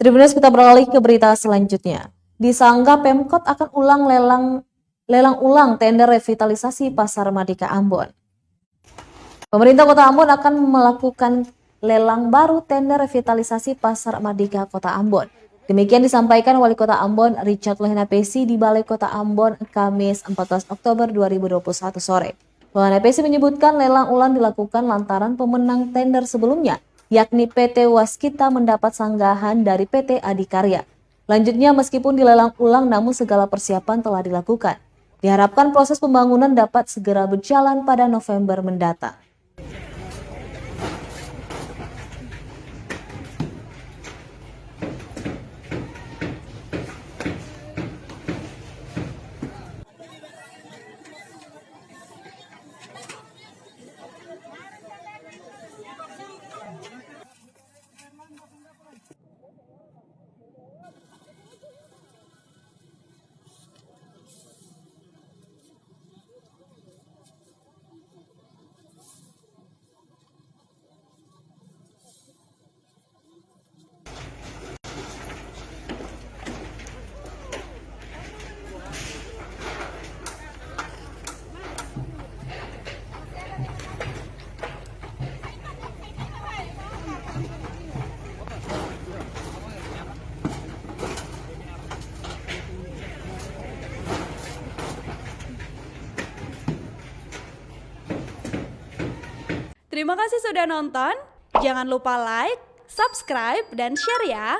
Tribunnews, kita beralih ke berita selanjutnya. Disangka Pemkot akan lelang ulang tender revitalisasi Pasar Madika Ambon. Pemerintah Kota Ambon akan melakukan lelang baru tender revitalisasi Pasar Madika Kota Ambon. Demikian disampaikan Wali Kota Ambon Richard Lohenapesi di Balai Kota Ambon Kamis 14 Oktober 2021 sore. Lohenapesi menyebutkan lelang ulang dilakukan lantaran pemenang tender sebelumnya, yakni PT Waskita mendapat sanggahan dari PT Adikarya. Lanjutnya, meskipun dilelang ulang namun segala persiapan telah dilakukan. Diharapkan proses pembangunan dapat segera berjalan pada November mendatang. Terima kasih sudah nonton. Jangan lupa like, subscribe, dan share ya.